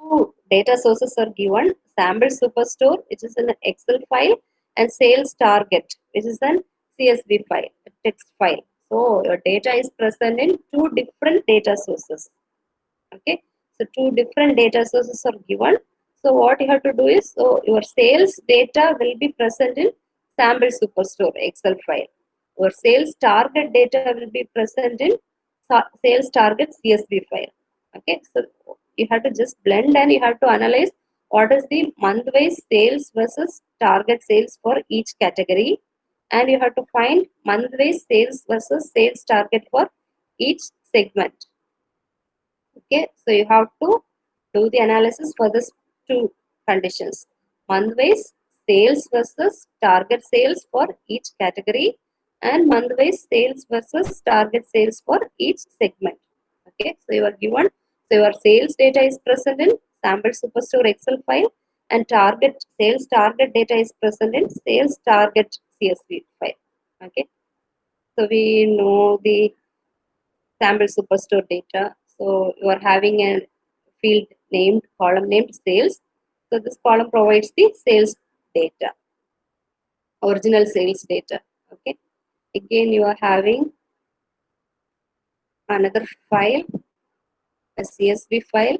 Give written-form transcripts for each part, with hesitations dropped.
two data sources are given, sample superstore, which is an Excel file, and sales target, which is an CSV file, a text file. So your data is present in two different data sources. Okay, so two different data sources are given. So what you have to do is, so your sales data will be present in sample superstore Excel file. Your sales target data will be present in sales target CSV file. Okay, so you have to just blend and you have to analyze what is the month-wise sales versus target sales for each category, and you have to find month-wise sales versus sales target for each segment. Okay, so you have to do the analysis for this two conditions: month-wise sales versus target sales for each category, and month-wise sales versus target sales for each segment. Okay, so you are given, so your sales data is present in sample superstore Excel file, and target sales target data is present in sales target CSV file. Okay, so we know the sample superstore data. So you are having a field named, column named sales. So this column provides the sales data, original sales data. Okay. Again, you are having another file, a CSV file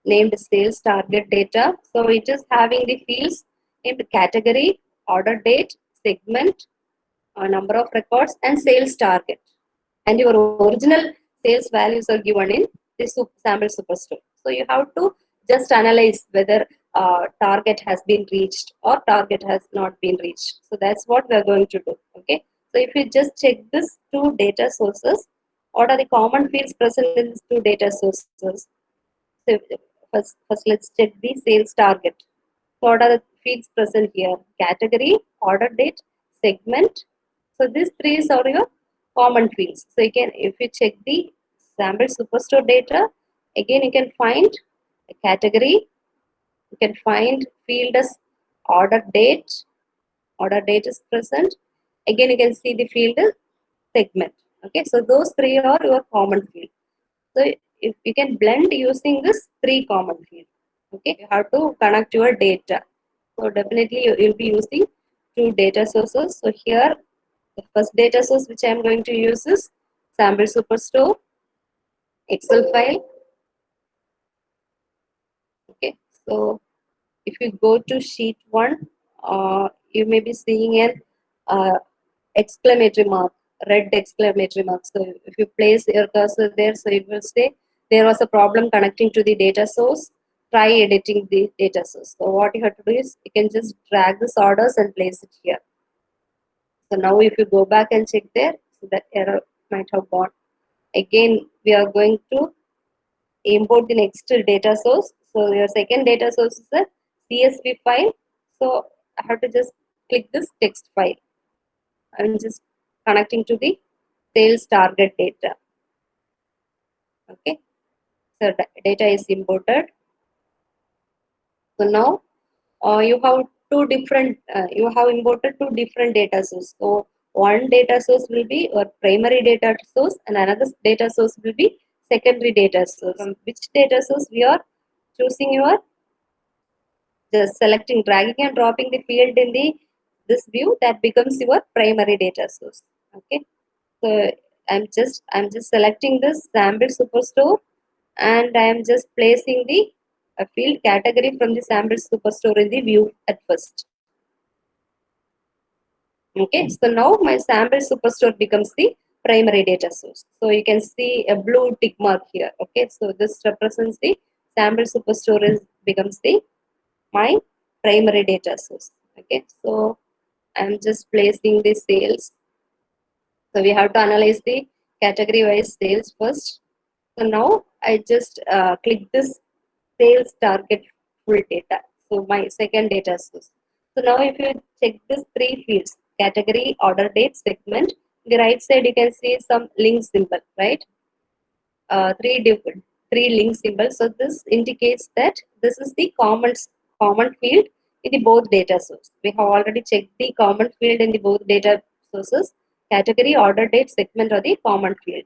named sales target data. So it is having the fields named category, order date, segment, number of records, and sales target. And your original sales values are given in the sample superstore. So you have to just analyze whether target has been reached or target has not been reached. So that's what we are going to do. Okay. So if you just check this two data sources, what are the common fields present in these two data sources? So first let's check the sales target. So what are the fields present here? Category, order date, segment. So these three are your common fields. So you can, if you check the sample superstore data, again you can find a category, you can find field as order date is present. Again you can see the field as segment. Okay, so those three are your common field. So if you can blend using this three common field. Okay, you have to connect your data. So definitely you will be using two data sources. So here the first data source which I am going to use is sample superstore Excel file. Okay, so if you go to sheet 1, you may be seeing an exclamatory mark, red exclamatory mark. So if you place your cursor there, so it will say there was a problem connecting to the data source. Try editing the data source. So what you have to do is you can just drag this orders and place it here. So now if you go back and check there, so that error might have gone. Again, we are going to import the next data source. So your second data source is a CSV file. So I have to just click this text file. I'm just connecting to the sales target data. Okay. So data is imported. So now you have you have imported two different data sources. So one data source will be your primary data source and another data source will be secondary data source. From which data source we are choosing your, just selecting, dragging and dropping the field in the this view, that becomes your primary data source. Okay. So I'm just selecting this sample superstore and I am just placing the field category from the sample superstore in the view at first. Okay, so now my sample superstore becomes the primary data source. So you can see a blue tick mark here. Okay, so this represents the sample superstore becomes the my primary data source. Okay, so I'm just placing the sales. So we have to analyze the category wise sales first. So now I just click this sales target full data. So my second data source. So now if you check this three fields, category, order date, segment, the right side you can see some link symbol, right? Three link symbols. So this indicates that this is the common field in the both data source. We have already checked the common field in the both data sources. Category, order date, segment are the common field.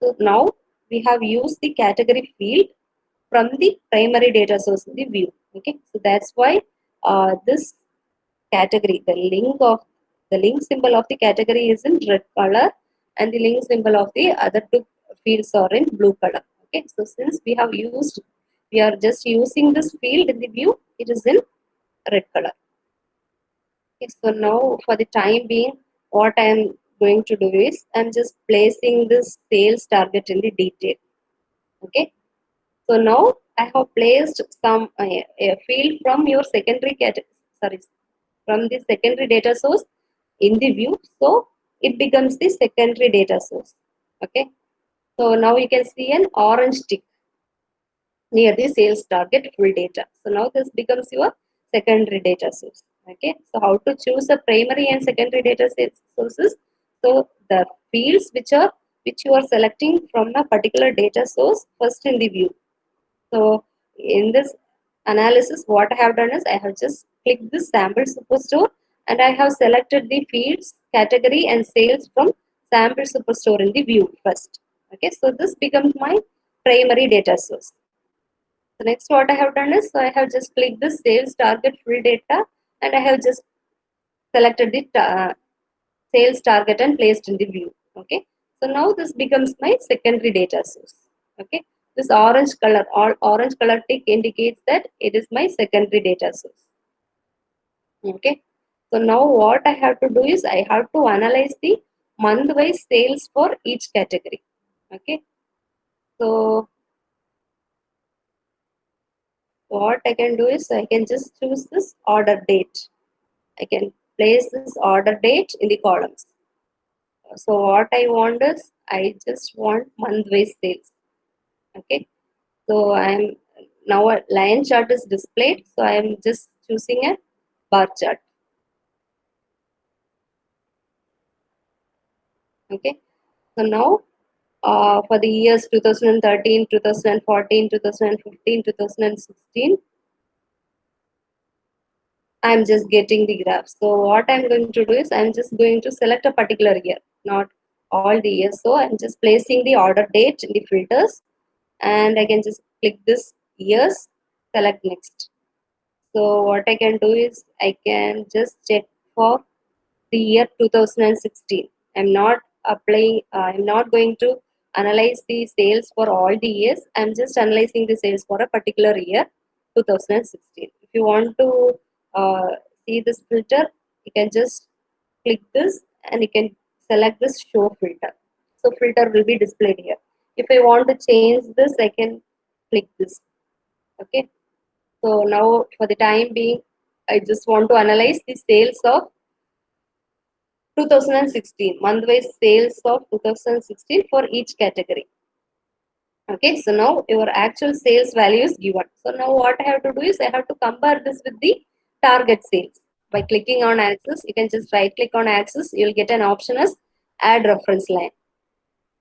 So now we have used the category field from the primary data source in the view. Okay, so that's why this category, the link symbol of the category is in red color, and the link symbol of the other two fields are in blue color. Okay, so since we are just using this field in the view, it is in red color. Okay, so now for the time being, what I am going to do is I'm just placing this sales target in the detail. Okay, so now I have placed some a field from your secondary from the secondary data source in the view, so it becomes the secondary data source. Okay, so now you can see an orange tick near the sales target full data. So now this becomes your secondary data source. Okay, so how to choose a primary and secondary data sources? So the fields which you are selecting from a particular data source first in the view. So in this analysis, what I have done is I have just clicked this sample superstore and I have selected the fields, category and sales from sample superstore in the view first. Okay, so this becomes my primary data source. So next what I have done is, so I have just clicked the sales target full data and I have just selected the sales target and placed in the view. Okay, so now this becomes my secondary data source. Okay, this orange color tick indicates that it is my secondary data source. Okay, so now what I have to do is I have to analyze the month wise sales for each category. Okay, so what I can do is I can just choose this order date. I can place this order date in the columns. So what I want is I just want month wise sales. Okay, so I'm now a line chart is displayed, so I am just choosing a bar chart. Okay, so now for the years 2013, 2014, 2015, 2016, I'm just getting the graph. So what I'm going to do is I'm just going to select a particular year, not all the years. So I'm just placing the order date in the filters and I can just click this years, select next. So what I can do is I can just check for the year 2016. I'm not I'm not going to analyze the sales for all the years. I'm just analyzing the sales for a particular year, 2016. If you want to uh, see this filter, you can just click this and you can select this show filter. So filter will be displayed here. If I want to change this, I can click this. Okay. So now for the time being, I just want to analyze the sales of 2016, month-wise sales of 2016 for each category. Okay, so now your actual sales value is given. So now what I have to do is I have to compare this with the target sales. By clicking on axis, you can just right click on axis, you'll get an option as add reference line.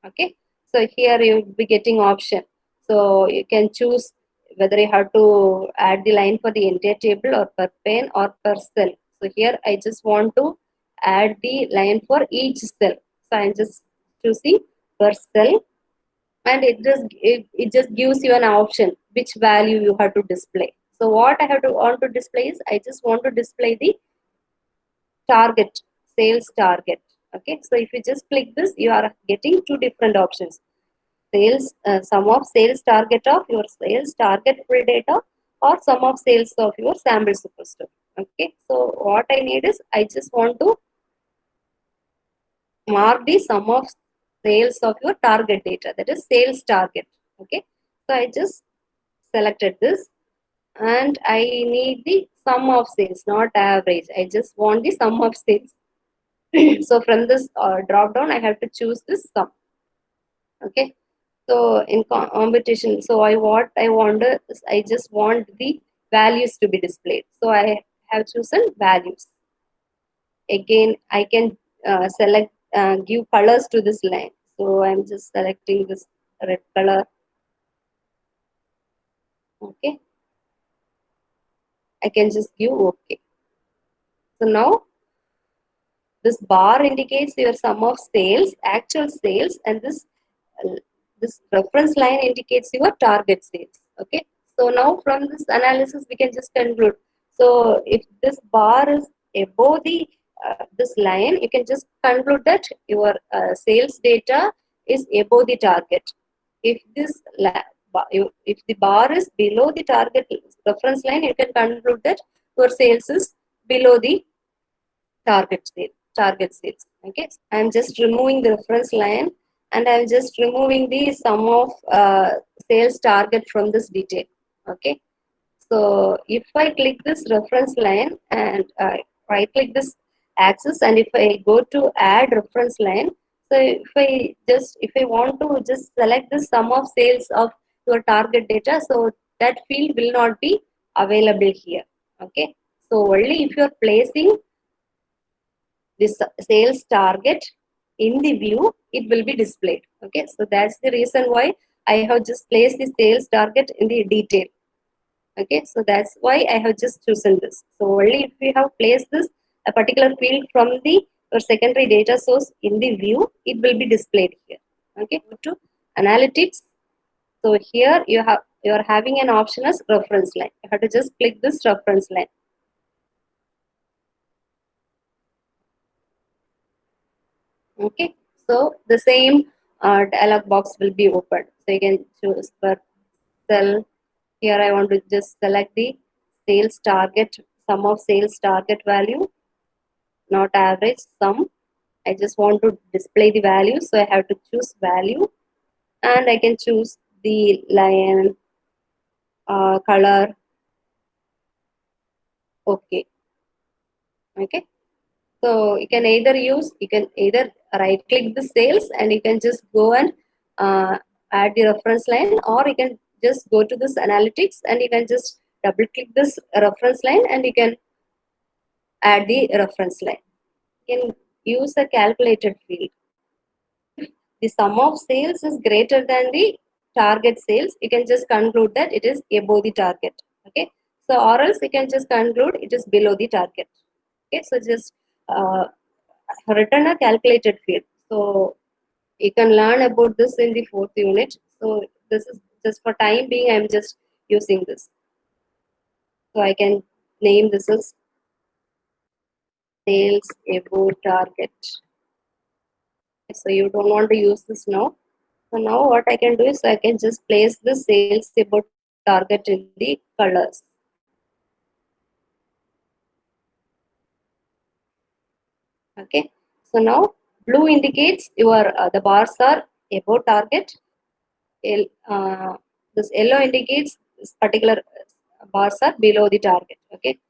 Okay, so here you'll be getting option. So you can choose whether you have to add the line for the entire table or per pane or per cell. So here I just want to add the line for each cell. So I'm just choosing per cell and it just gives you an option which value you have to display. So what I have to want to display is I just want to display the target, sales target. Okay, so if you just click this, you are getting two different options. Sales, sum of sales target of your sales target full data or sum of sales of your sample superstore. Okay, so what I need is I just want to mark the sum of sales of your target data, that is sales target. Okay, so I just selected this and I need the sum of sales, not average. I just want the sum of sales. So from this drop down, I have to choose this sum. Okay, so in competition, so what I want is I just want the values to be displayed. So I have chosen values. Again, I can select give colors to this line. So I'm just selecting this red color. Okay, I can just give OK. So now this bar indicates your sum of sales, actual sales, and this reference line indicates your target sales. Okay, so now from this analysis we can just conclude. So if this bar is above the this line, you can just conclude that your sales data is above the target. If this if the bar is below the target reference line, you can conclude that your sales is below the target sales. Okay, I'm just removing the reference line, and I'm just removing the sum of sales target from this detail. Okay, so if I click this reference line and right click this axis, and if I go to add reference line, so if I want to just select the sum of sales of your target data, so that field will not be available here. Okay, so only if you are placing this sales target in the view, it will be displayed. Okay, so that's the reason why I have just placed the sales target in the detail. Okay, so that's why I have just chosen this. So only if we have placed this a particular field from the your secondary data source in the view, it will be displayed here. Okay, go to analytics. So here you are having an option as reference line. You have to just click this reference line. Okay, so the same dialog box will be opened. So you can choose per cell. Here I want to just select the sales target, sum of sales target value, not average, sum. I just want to display the value, so I have to choose value, and I can choose the line, color. Okay, okay. So you can either right click the sales, and you can just go and add the reference line, or you can just go to this analytics, and you can just double click this reference line, and you can add the reference line. You can use a calculated field. If the sum of sales is greater than the target sales, you can just conclude that it is above the target. Okay, so or else you can just conclude it is below the target. Okay, so just uh, return a calculated field. So you can learn about this in the fourth unit. So this is just for time being, I'm just using this. So I can name this as sales above target. So you don't want to use this now. So now what I can do is I can just place the sales above target in the colors. Okay. So now blue indicates your the bars are above target. Uh, this yellow indicates this particular bars are below the target. Okay.